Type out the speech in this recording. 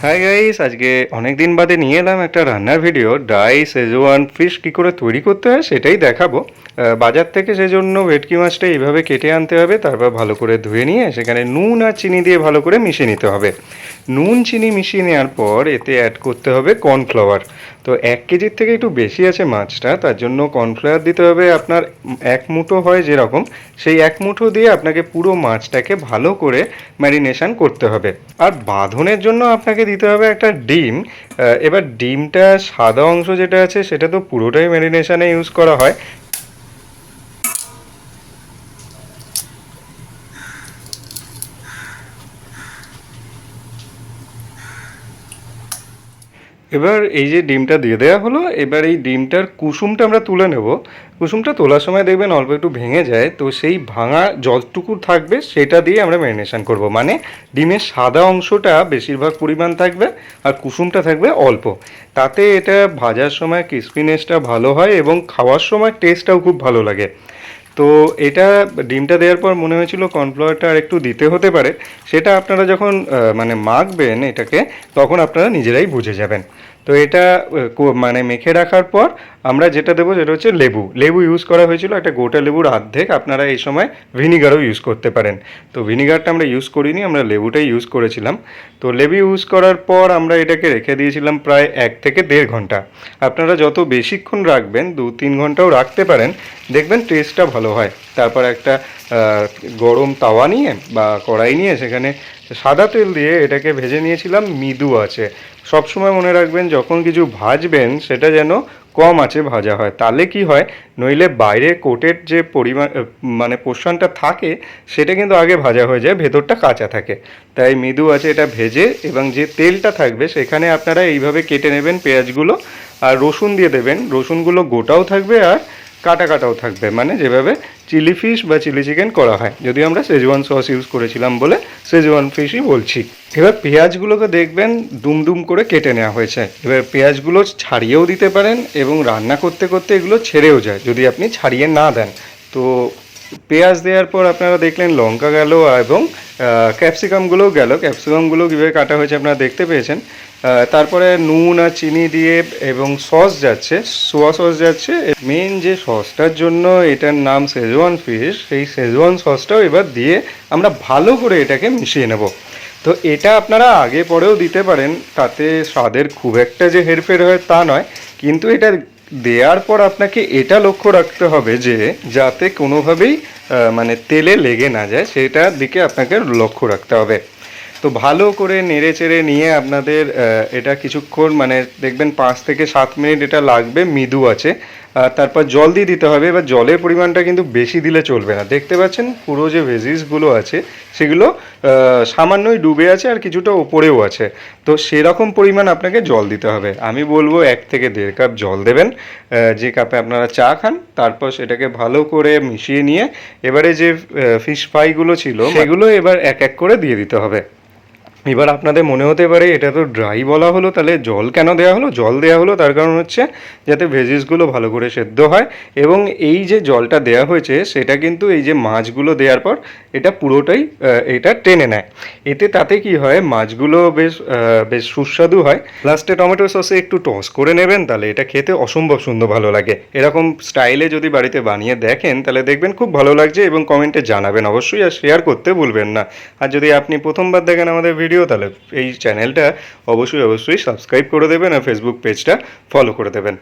Hi guys, আজকে অনেক দিন বাদে নিয়ে এলাম একটা রান্নার ভিডিও। ড্রাই সেজওয়ান ফিশ কী করে তৈরি করতে হয় সেটাই দেখাবো। বাজার থেকে সেজন্য ভেটকি মাছটা এইভাবে কেটে আনতে হবে, তারপর ভালো করে ধুয়ে নিয়ে সেখানে নুন আর চিনি দিয়ে ভালো করে মিশিয়ে নিতে হবে। নুন চিনি মিশিয়ে নেওয়ার পর এতে অ্যাড করতে হবে কর্নফ্লাওয়ার। তো 1 কেজির থেকে একটু বেশি আছে মাছটা, তার জন্য কর্নফ্লাওয়ার দিতে হবে আপনার 1 মুঠো হয় যেরকম, সেই 1 মুঠো দিয়ে আপনাকে পুরো মাছটাকে ভালো করে ম্যারিনেশন করতে হবে। আর বাঁধনের জন্য আপনাকে দিতে হবে একটা ডিম। এবার ডিমটা সাদা অংশ যেটা আছে সেটা তো পুরোটাই ম্যারিনেশনে ইউজ করা হয়। এবার এই যে ডিমটা দিয়ে দেওয়া হলো, এবার এই ডিমটার কুসুমটা আমরা তুলে নেব। কুসুমটা তোলার সময় দেখবেন অল্প একটু ভেঙে যায়, তো সেই ভাঙা যতটুকু থাকবে সেটা দিয়ে আমরা ম্যারিনেশন করব। মানে ডিমের সাদা অংশটা বেশিরভাগ পরিমাণ থাকবে আর কুসুমটা থাকবে অল্প। তাতে এটা ভাজার সময় ক্রিস্পিনেসটা ভালো হয় এবং খাওয়ার সময় টেস্টটাও খুব ভালো লাগে। তো এটা ডিমটা দেওয়ার পর মনে হয়েছিল কর্নফ্লাওয়ারটা আর একটু দিতে হতে পারে। সেটা আপনারা যখন মানে মাখবেন এটাকে, তখন আপনারা নিজেরাই বুঝে যাবেন। তো এটা মানে মেখে রাখার পর আমরা যেটা দেবো সেটা হচ্ছে লেবু। লেবু ইউজ করা হয়েছিল একটা গোটা লেবুর অর্ধেক। আপনারা এই সময় ভিনিগারও ইউজ করতে পারেন। তো ভিনিগারটা আমরা ইউজ করিনি, আমরা লেবুটাই ইউজ করেছিলাম। তো লেবু ইউজ করার পর আমরা এটাকে রেখে দিয়েছিলাম প্রায় 1 থেকে 1.5 ঘন্টা। আপনারা যত বেশিক্ষণ রাখবেন, 2-3 ঘন্টাও রাখতে পারেন, দেখবেন টেস্টটা ভালো হয়। তারপর একটা গরম তাওয়া নিয়ে বা কড়াই নিয়ে সেখানে সাদা তেল দিয়ে এটাকে ভেজে নিয়েছিলাম মৃদু আছে। সবসময় মনে রাখবেন যখন কিছু ভাজবেন সেটা যেন কম আছে ভাজা হয়, তাহলে কি হয়, নইলে বাইরে কোটের যে পরিমাণ মানে পোর্শনটা থাকে সেটা কিন্তু আগে ভাজা হয়ে যায়, ভেতরটা কাঁচা থাকে। তাই মৃদু আছে এটা ভেজে, এবং যে তেলটা থাকবে সেখানে আপনারা এইভাবে কেটে নেবেন পেঁয়াজগুলো, আর রসুন দিয়ে দেবেন। রসুনগুলো গোটাও থাকবে আর কাটা কাটাও থাকবে, মানে যেভাবে চিলি ফিশ বা চিলি চিকেন করা হয়। যদিও আমরা শেজওয়ান সস ইউজ করেছিলাম বলে শেজওয়ান ফিশই বলছি। এবার পেঁয়াজগুলোকে দেখবেন দুম দুম করে কেটে নেওয়া হয়েছে। এবার পেঁয়াজগুলো ছাড়িয়েও দিতে পারেন এবং রান্না করতে করতে এগুলো ছেড়েও যায় যদি আপনি ছাড়িয়ে না দেন। তো পেঁয়াজ দেওয়ার পর আপনারা দেখলেন লঙ্কা গেল এবং ক্যাপসিকামগুলোও গেল। ক্যাপসিকামগুলো কীভাবে কাটা হয়েছে আপনারা দেখতে পেয়েছেন। তারপরে নুন আর চিনি দিয়ে এবং সস যাচ্ছে, সোয়া সস যাচ্ছে। মেন যে সসটার জন্য এটার নাম শেজওয়ান ফিশ, সেই শেজওয়ান সসটাও এবার দিয়ে আমরা ভালো করে এটাকে মিশিয়ে নেব। তো এটা আপনারা আগে পরেও দিতে পারেন, তাতে স্বাদের খুব একটা যে হেরফের হয় তা নয়, কিন্তু এটা দেওয়ার পর আপনাকে এটা লক্ষ্য রাখতে হবে যে যাতে কোনোভাবেই মানে তেলে লেগে না যায়, সেটার দিকে আপনাকে লক্ষ্য রাখতে হবে। তো ভালো করে নেড়ে চেড়ে নিয়ে আপনাদের এটা কিছুক্ষণ মানে দেখবেন 5 থেকে 7 মিনিট এটা লাগবে মৃদু আছে। তারপর জল দিয়ে দিতে হবে। এবার জলের পরিমাণটা কিন্তু বেশি দিলে চলবে না। দেখতে পাচ্ছেন পুরো যে ভেজিসগুলো আছে সেগুলো সামান্যই ডুবে আছে আর কিছুটা ওপরেও আছে। তো সেরকম পরিমাণ আপনাকে জল দিতে হবে। আমি বলবো 1 থেকে 1.5 কাপ জল দেবেন, যে কাপে আপনারা চা খান। তারপর সেটাকে ভালো করে মিশিয়ে নিয়ে এবারে যে ফিশ ফ্রাইগুলো ছিল সেগুলো এবার এক এক করে দিয়ে দিতে হবে। এবার আপনাদের মনে হতে পারে এটা তো ড্রাই বলা হলো, তাহলে জল কেন দেওয়া হলো? জল দেওয়া হলো তার কারণ হচ্ছে যাতে ভেজিসগুলো ভালো করে সেদ্ধ হয়, এবং এই যে জলটা দেওয়া হয়েছে সেটা কিন্তু এই যে মাছগুলো দেওয়ার পর এটা পুরোটাই এটা টেনে নেয়। এতে তাতে কি হয়, মাছগুলো বেশ বেশ সুস্বাদু হয়। লাস্টে টমেটো সসে একটু টস করে নেবেন, তাহলে এটা খেতে অসম্ভব সুন্দর ভালো লাগে। এরকম স্টাইলে যদি বাড়িতে বানিয়ে দেখেন তাহলে দেখবেন খুব ভালো লাগছে, এবং কমেন্টে জানাবেন অবশ্যই, আর শেয়ার করতে ভুলবেন না। আর যদি আপনি প্রথমবার দেখেন আমাদের ভিডিও, তাহলে এই চ্যানেলটা অবশ্যই সাবস্ক্রাইব করে দেবেন আর ফেসবুক পেজটা ফলো করে দেবেন।